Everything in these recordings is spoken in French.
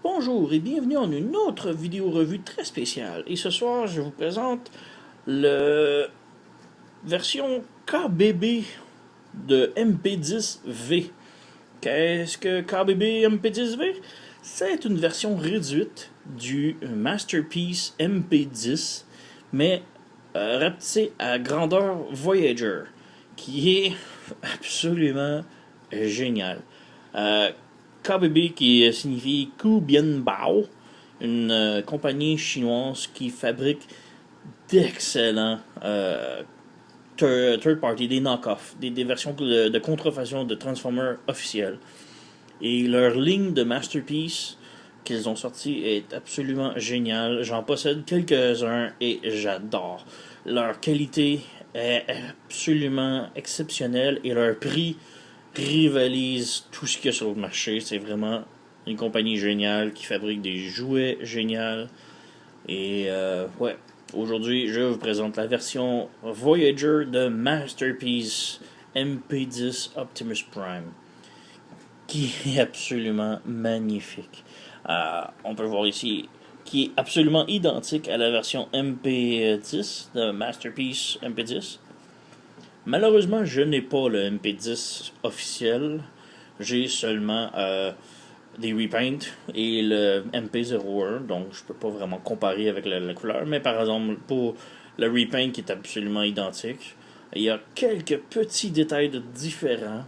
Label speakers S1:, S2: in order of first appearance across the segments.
S1: Bonjour et bienvenue en une autre vidéo revue très spéciale. Et ce soir, je vous présente la version KBB de MP10V. Qu'est-ce que KBB MP10V? C'est une version réduite du Masterpiece MP10, mais rapetissée à grandeur Voyager, qui est absolument génial. KBB qui signifie Ku Bien Bao, une compagnie chinoise qui fabrique d'excellents third party, des knock-offs, des versions de contrefaçon de Transformers officielles. Et leur ligne de Masterpiece qu'ils ont sorti est absolument géniale. J'en possède quelques-uns et j'adore. Leur qualité est absolument exceptionnelle et leur prix rivalise tout ce qu'il y a sur le marché. C'est vraiment une compagnie géniale qui fabrique des jouets géniaux. Et ouais, aujourd'hui, je vous présente la version Voyager de Masterpiece MP10 Optimus Prime, qui est absolument magnifique. On peut voir ici qui est absolument identique à la version MP10 de Masterpiece MP10. Malheureusement, je n'ai pas le MP10 officiel. J'ai seulement des repaints et le MP01, donc je peux pas vraiment comparer avec la couleur. Mais par exemple, pour le repaint qui est absolument identique, il y a quelques petits détails différents,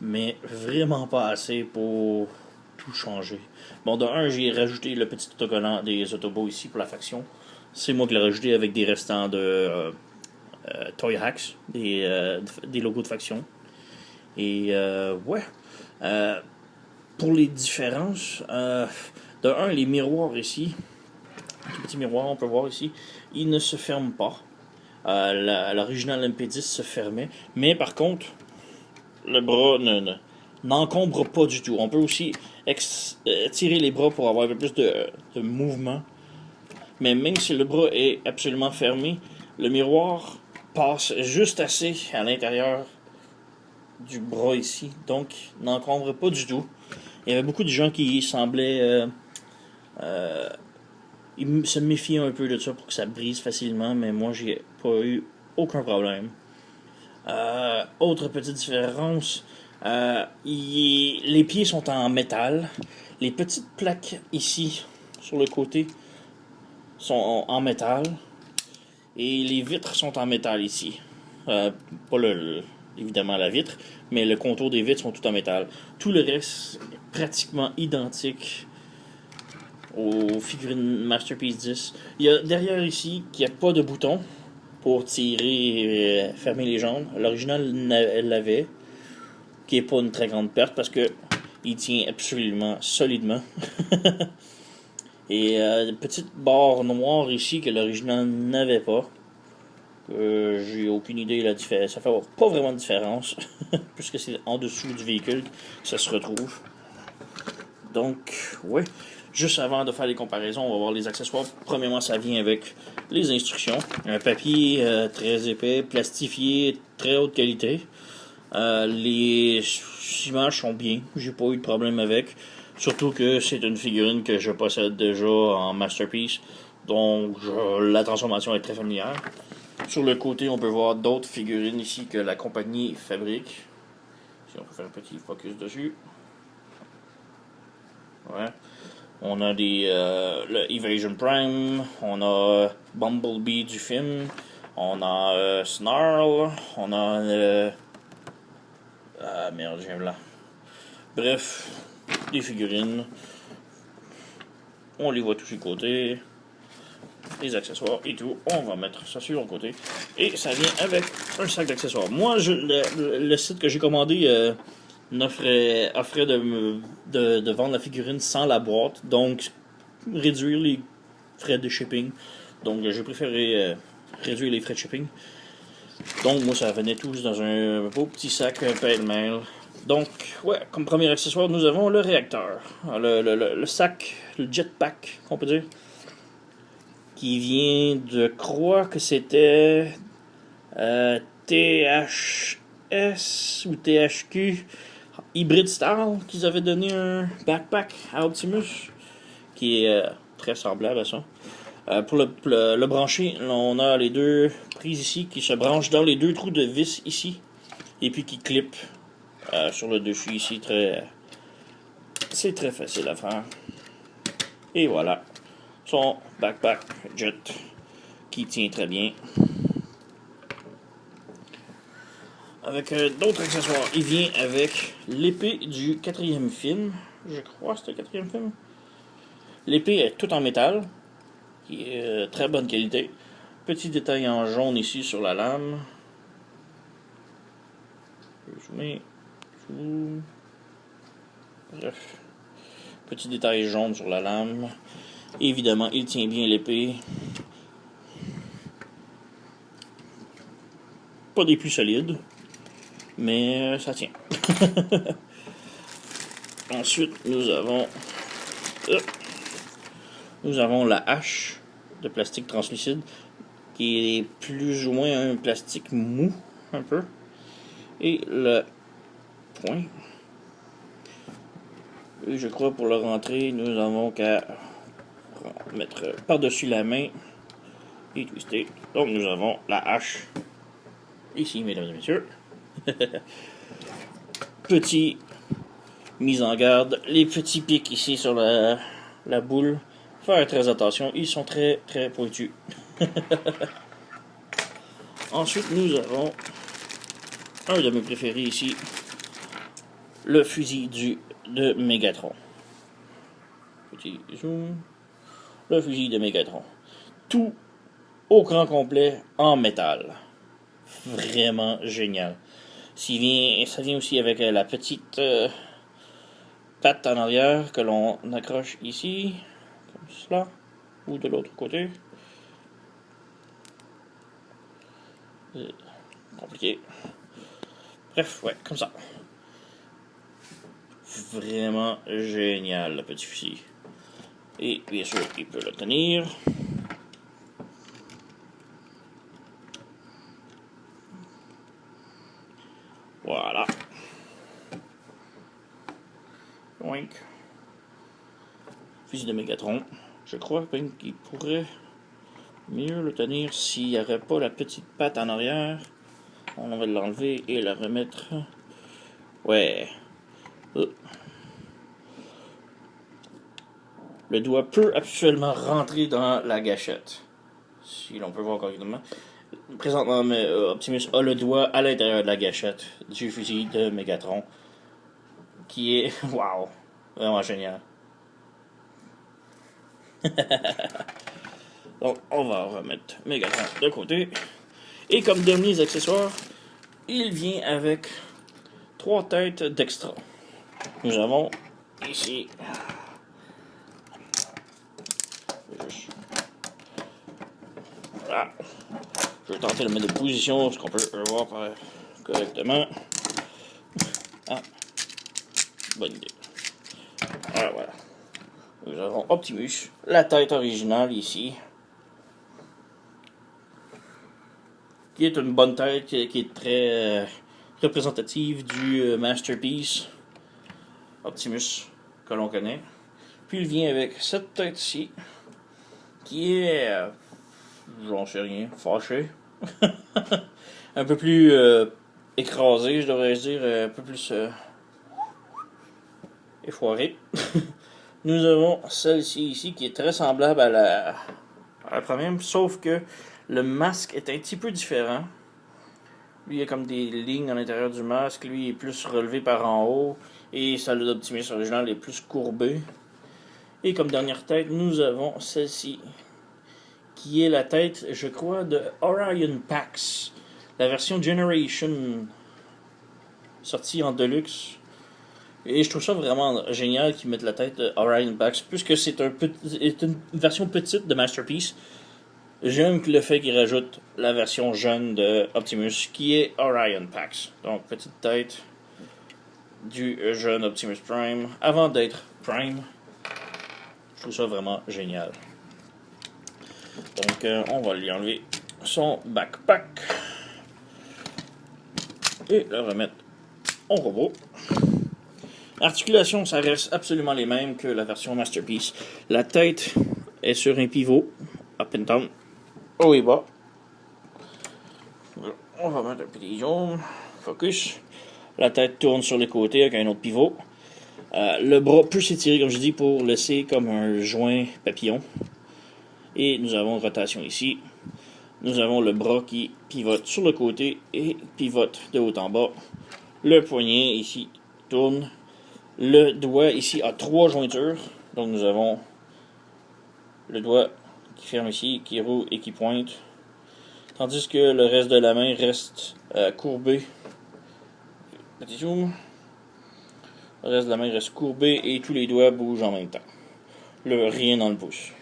S1: mais vraiment pas assez pour tout changer. Bon, de un, j'ai rajouté le petit autocollant des Autobots ici pour la faction. C'est moi qui l'ai rajouté avec des restants de Toy Hacks, des logos de faction. Et ouais. Pour les différences, de un, les miroirs ici, tout petit miroir, on peut voir ici, ils ne se ferment pas. L'original MP10 se fermait, mais par contre, le bras n'encombre pas du tout. On peut aussi tirer les bras pour avoir un peu plus de mouvement. Mais même si le bras est absolument fermé, le miroir passe juste assez à l'intérieur du bras ici, donc n'encombre pas du tout. Il y avait beaucoup de gens qui semblaient ils se méfiaient un peu de ça pour que ça brise facilement, mais moi j'ai pas eu aucun problème. Autre petite différence, les pieds sont en métal. Les petites plaques ici sur le côté sont en métal. Et les vitres sont en métal ici. Pas évidemment la vitre, mais le contour des vitres sont tout en métal. Tout le reste est pratiquement identique aux figurines Masterpiece 10. Il y a derrière ici qu'il n'y a pas de bouton pour tirer et fermer les jambes. L'original l'avait, qui n'est pas une très grande perte parce que il tient absolument solidement. Et petite barre noire ici que l'original n'avait pas. J'ai aucune idée la différence. Ça fait pas vraiment de différence puisque c'est en dessous du véhicule que ça se retrouve. Donc, ouais. Juste avant de faire les comparaisons, on va voir les accessoires. Premièrement, ça vient avec les instructions. Un papier très épais, plastifié, très haute qualité. Les images sont bien. J'ai pas eu de problème avec. Surtout que c'est une figurine que je possède déjà en Masterpiece. Donc, la transformation est très familière. Sur le côté, on peut voir d'autres figurines ici que la compagnie fabrique. Si on peut faire un petit focus dessus. Ouais. On a le Evasion Prime, on a Bumblebee du film, on a Snarl, on a ah merde, j'ai un blanc. Bref, des figurines. On les voit tous sur le côté. Les accessoires et tout. On va mettre ça sur le côté. Et ça vient avec un sac d'accessoires. Moi, le site que j'ai commandé offrait de vendre la figurine sans la boîte, donc réduire les frais de shipping. Donc j'ai préféré réduire les frais de shipping. Donc moi ça venait tous dans un beau petit sac pêle-mêle. Donc ouais, comme premier accessoire nous avons le réacteur, le sac, le jetpack qu'on peut dire, qui vient de croire que c'était THS ou THQ Hybrid Style qu'ils avaient donné un backpack à Optimus. qui est très semblable à ça. Pour le brancher, on a les deux prises ici qui se branchent dans les deux trous de vis ici. Et puis qui clippent sur le dessus ici. C'est très facile à faire. Et voilà. Son backpack jet qui tient très bien. Avec d'autres accessoires. Il vient avec l'épée du 4e film. Je crois que c'est le 4e film. L'épée est toute en métal. Qui est très bonne qualité. Petit détail en jaune ici sur la lame. Bref. Petit détail jaune sur la lame. Évidemment, il tient bien l'épée. Pas des plus solides, mais ça tient. Ensuite, nous avons la hache de plastique translucide qui est plus ou moins un plastique mou, un peu. Et le point. Et je crois pour le rentrer, nous avons qu'à mettre par-dessus la main et twister. Donc nous avons la hache ici, mesdames et messieurs. Petit mise en garde, les petits pics ici sur la boule. Faire très attention, ils sont très très pointus. Ensuite, nous avons un de mes préférés ici, le fusil de Megatron. Petit zoom. Le fusil de Megatron. Tout au grand complet en métal. Vraiment génial. Ça vient aussi avec la petite patte en arrière que l'on accroche ici, comme cela, ou de l'autre côté. Compliqué. Bref, ouais, comme ça. Vraiment génial, le petit fusil. Et bien sûr, il peut le tenir. Voilà. Oink. Fusil de Megatron. Je crois qu'il pourrait mieux le tenir s'il n'y aurait pas la petite patte en arrière. On va l'enlever et la remettre. Ouais. Le doigt peut absolument rentrer dans la gâchette. Si l'on peut voir correctement. Présentement, Optimus a le doigt à l'intérieur de la gâchette du fusil de Megatron. Qui est, wow, vraiment génial. Donc, on va remettre Megatron de côté. Et comme derniers accessoires, il vient avec 3 têtes d'extra. Nous avons ici voilà. Je vais tenter de le mettre de position, ce qu'on peut le voir correctement. Ah, bonne idée. Voilà. Nous avons Optimus, la tête originale ici, qui est une bonne tête, qui est très représentative du Masterpiece Optimus que l'on connaît. Puis il vient avec cette tête-ci, qui est, j'en sais rien, fâchée. Un peu plus écrasée, je devrais dire, un peu plus effoirée. Nous avons celle-ci ici, qui est très semblable à la première, sauf que le masque est un petit peu différent. Lui, il y a comme des lignes à l'intérieur du masque. Lui, il est plus relevé par en haut. Et celle d'Optimus original est plus courbée. Et comme dernière tête, nous avons celle-ci, qui est la tête, je crois, de Orion Pax. La version Generation, sortie en Deluxe. Et je trouve ça vraiment génial qu'ils mettent la tête de Orion Pax, puisque c'est une version petite de Masterpiece. J'aime le fait qu'ils rajoutent la version jeune de Optimus, qui est Orion Pax. Donc, petite tête du jeune Optimus Prime, avant d'être Prime. Je trouve ça vraiment génial. Donc, on va lui enlever son backpack et le remettre au robot. Articulation, ça reste absolument les mêmes que la version Masterpiece. La tête est sur un pivot, up and down, haut et bas. On va mettre un petit zoom, focus. La tête tourne sur les côtés avec un autre pivot. Le bras peut s'étirer, comme je dis, pour laisser comme un joint papillon. Et nous avons une rotation ici. Nous avons le bras qui pivote sur le côté et pivote de haut en bas. Le poignet ici tourne. Le doigt ici a 3 jointures. Donc nous avons le doigt qui ferme ici, qui roule et qui pointe. Tandis que le reste de la main reste courbé. Petit zoom. Le reste de la main reste courbé et tous les doigts bougent en même temps. Rien dans le pouce.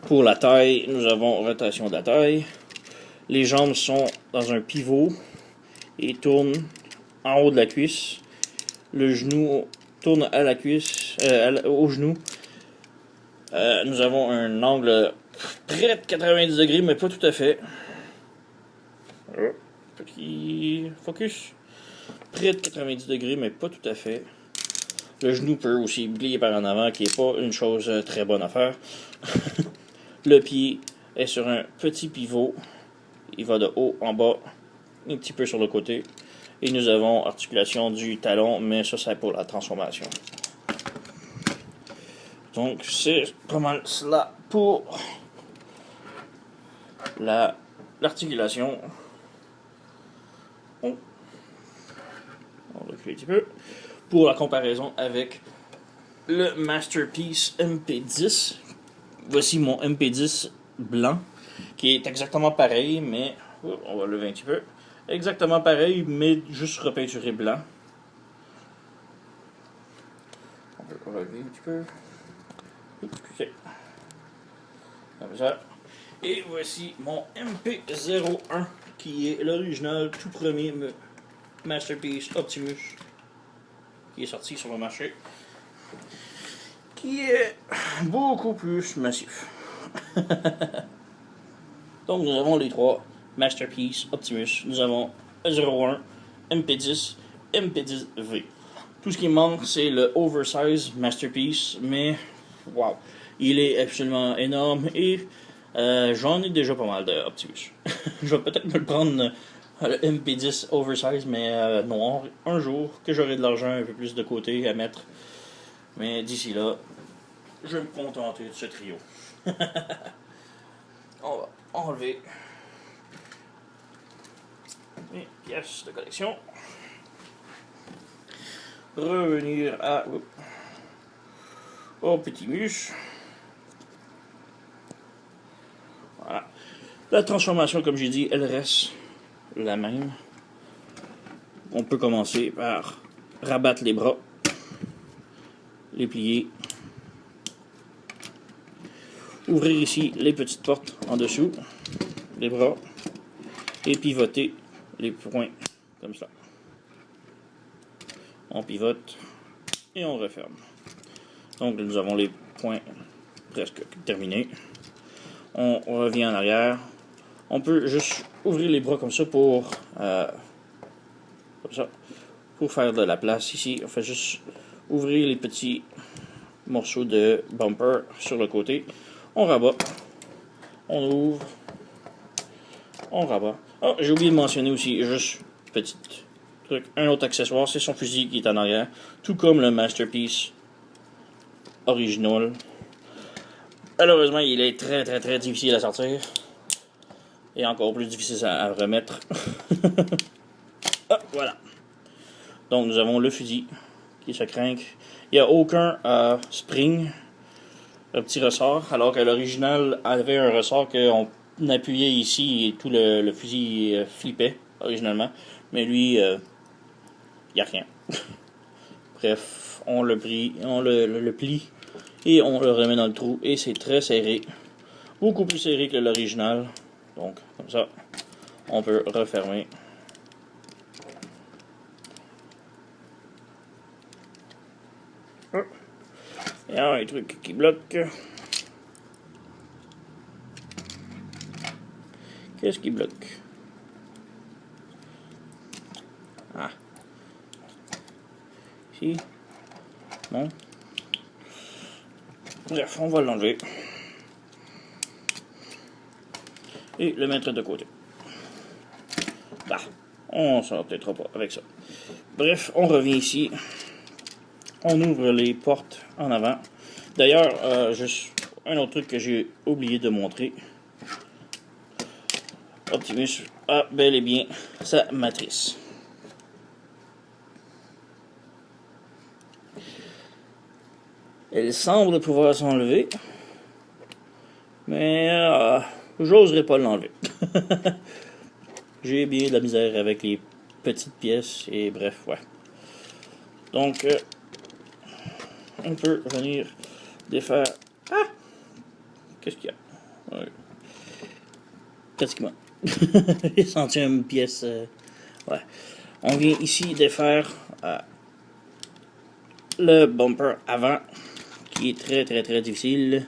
S1: Pour la taille, nous avons rotation de la taille. Les jambes sont dans un pivot et tournent en haut de la cuisse. Le genou tourne à la cuisse, au genou. Nous avons un angle près de 90 degrés, mais pas tout à fait. Petit focus. Près de 90 degrés, mais pas tout à fait. Le genou peut aussi plier par en avant, qui n'est pas une chose très bonne à faire. Le pied est sur un petit pivot. Il va de haut en bas, un petit peu sur le côté. Et nous avons articulation du talon, mais ça c'est pour la transformation. Donc c'est pas mal cela pour l'articulation. On recule un petit peu. Pour la comparaison avec le Masterpiece MP10. Voici mon MP10 blanc, qui est exactement pareil, mais... on va lever un petit peu. Exactement pareil, mais juste repeinturé blanc. On peut relever un petit peu. Excusez. Comme ça. Et voici mon MP01, qui est l'original tout premier Masterpiece Optimus, qui est sorti sur le marché, qui est beaucoup plus massif. Donc nous avons les trois Masterpiece Optimus. Nous avons E01, MP10, MP10V. Tout ce qui manque, c'est le Oversize Masterpiece, mais wow, il est absolument énorme et j'en ai déjà pas mal de Optimus. Je vais peut-être me le prendre le MP10 Oversize, mais non, un jour que j'aurai de l'argent un peu plus de côté à mettre. Mais d'ici là, je vais me contenter de ce trio. On va enlever les pièces de collection. Revenir au petit mus. Voilà. La transformation, comme j'ai dit, elle reste la même. On peut commencer par rabattre les bras, les plier, ouvrir ici les petites portes en dessous, les bras, et pivoter les points comme ça. On pivote et on referme. Donc nous avons les points presque terminés. On revient en arrière. On peut juste ouvrir les bras comme ça pour faire de la place ici. On fait juste ouvrir les petits morceaux de bumper sur le côté. On rabat. On ouvre. On rabat. Oh, j'ai oublié de mentionner aussi, juste petit truc, un autre accessoire, c'est son fusil qui est en arrière, tout comme le Masterpiece original. Malheureusement, il est très très très difficile à sortir. Et encore plus difficile à remettre. Ah, voilà. Donc nous avons le fusil qui se crinque. Il n'y a aucun spring, un petit ressort, alors que l'original avait un ressort qu'on appuyait ici et tout le fusil flippait originalement. Mais lui, il n'y a rien. Bref, on le plie et on le remet dans le trou et c'est très serré. Beaucoup plus serré que l'original. Donc, comme ça, on peut refermer. Il y a un truc qui bloque. Qu'est-ce qui bloque? Ici. Non. Bref, on va l'enlever. Et le mettre de côté. Bah, on s'en peut-être pas avec ça. Bref, on revient ici. On ouvre les portes en avant. D'ailleurs, juste un autre truc que j'ai oublié de montrer. Optimus a bel et bien sa matrice. Elle semble pouvoir s'enlever. Mais j'oserais pas l'enlever. J'ai bien de la misère avec les petites pièces et bref, ouais. Donc, on peut venir défaire. Ah! Qu'est-ce qu'il y a? Ouais. Pratiquement. J'ai senti une pièce. Ouais. On vient ici défaire le bumper avant, qui est très très très difficile.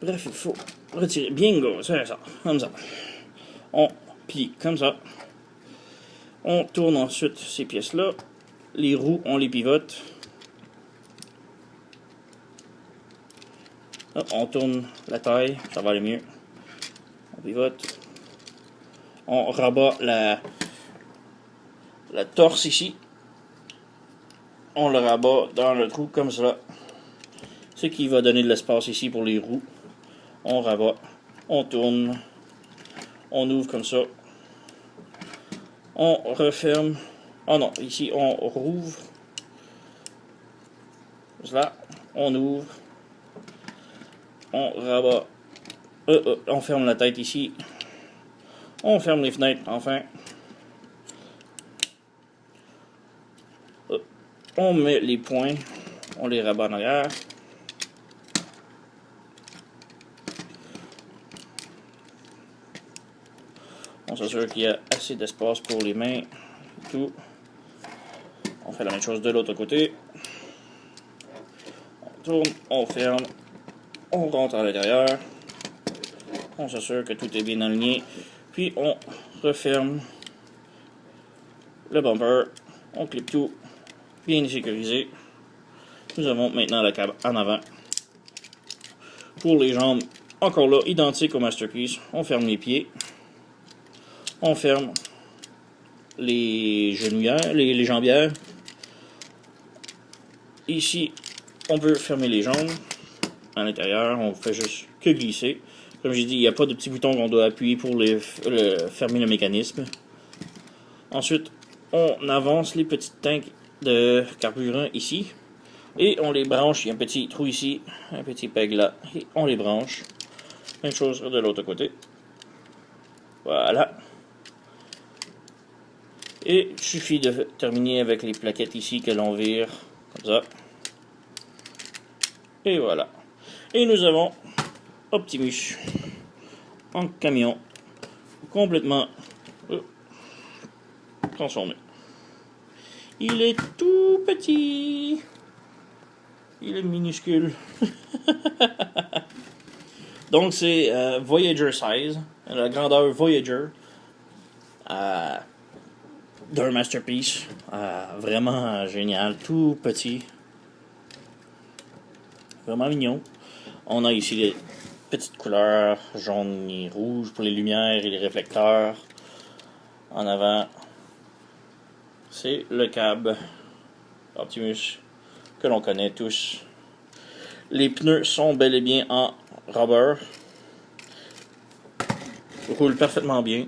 S1: Bref, il faut retirer. Bingo, c'est ça, comme ça. On plie comme ça. On tourne ensuite ces pièces-là. Les roues, on les pivote. Hop, on tourne la taille, ça va aller mieux. On pivote. On rabat la torse ici. On le rabat dans le trou comme ça. Ce qui va donner de l'espace ici pour les roues. On rabat, on tourne, on ouvre comme ça. On referme. Oh non, ici on rouvre. Là, on ouvre. On rabat. On ferme la tête ici. On ferme les fenêtres, enfin. On met les points. On les rabat en arrière. On s'assure qu'il y a assez d'espace pour les mains. Tout. On fait la même chose de l'autre côté. On tourne, on ferme. On rentre à l'intérieur. On s'assure que tout est bien aligné. Puis on referme le bumper. On clip tout. Bien sécurisé. Nous avons maintenant la câble en avant. Pour les jambes, encore là, identique au Masterpiece. On ferme les pieds. On ferme les genouillères, les jambières. Ici, on peut fermer les jambes. À l'intérieur, on fait juste que glisser. Comme j'ai dit, il n'y a pas de petit bouton qu'on doit appuyer pour fermer le mécanisme. Ensuite, on avance les petites tanks de carburant ici. Et on les branche. Il y a un petit trou ici, un petit peg là. Et on les branche. Même chose de l'autre côté. Voilà. Et il suffit de terminer avec les plaquettes ici que l'on vire. Comme ça. Et voilà. Et nous avons Optimus en camion complètement transformé. Il est tout petit. Il est minuscule. Donc c'est Voyager size, la grandeur Voyager d'un Masterpiece. Vraiment génial, tout petit. Vraiment mignon. On a ici les petites couleurs jaune et rouge pour les lumières et les réflecteurs. En avant, c'est le cab Optimus que l'on connaît tous. Les pneus sont bel et bien en rubber. Roulent parfaitement bien.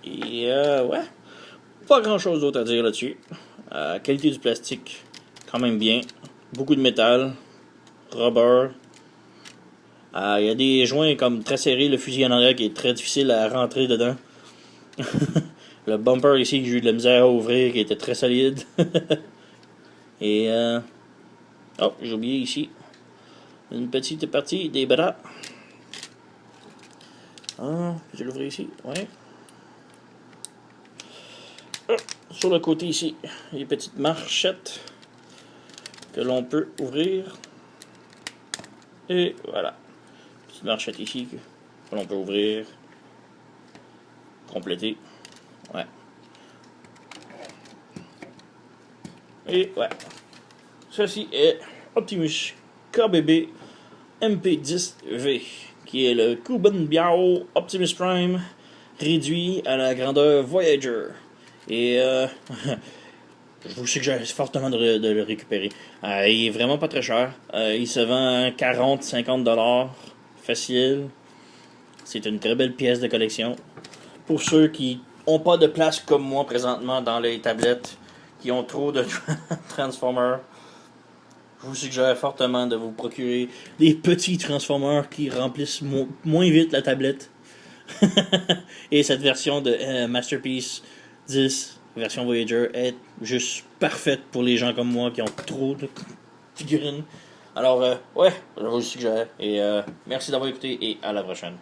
S1: Et ouais, pas grand chose d'autre à dire là-dessus. Qualité du plastique, quand même bien. Beaucoup de métal, rubber. Il y a des joints comme très serrés, le fusil en arrière qui est très difficile à rentrer dedans. Le bumper ici que j'ai eu de la misère à ouvrir qui était très solide. Et oh, j'ai oublié ici une petite partie des bras. Ah, je vais l'ouvrir ici, ouais. Sur le côté ici, les petites marchettes que l'on peut ouvrir. Et voilà. Petite marchette ici que l'on peut ouvrir. Compléter. Ouais. Et ouais. Ceci est Optimus KBB MP10V, qui est le Kuben Biao Optimus Prime réduit à la grandeur Voyager. Et je vous suggère fortement de le récupérer. Il est vraiment pas très cher. Il se vend 40-50$ facile. C'est une très belle pièce de collection. Pour ceux qui n'ont pas de place comme moi présentement dans les tablettes, qui ont trop de Transformers, je vous suggère fortement de vous procurer des petits Transformers qui remplissent moins vite la tablette. Et cette version de Masterpiece 10, version Voyager, est juste parfaite pour les gens comme moi qui ont trop de figurines. Alors, ouais, je vous le suggère. Et merci d'avoir écouté et à la prochaine.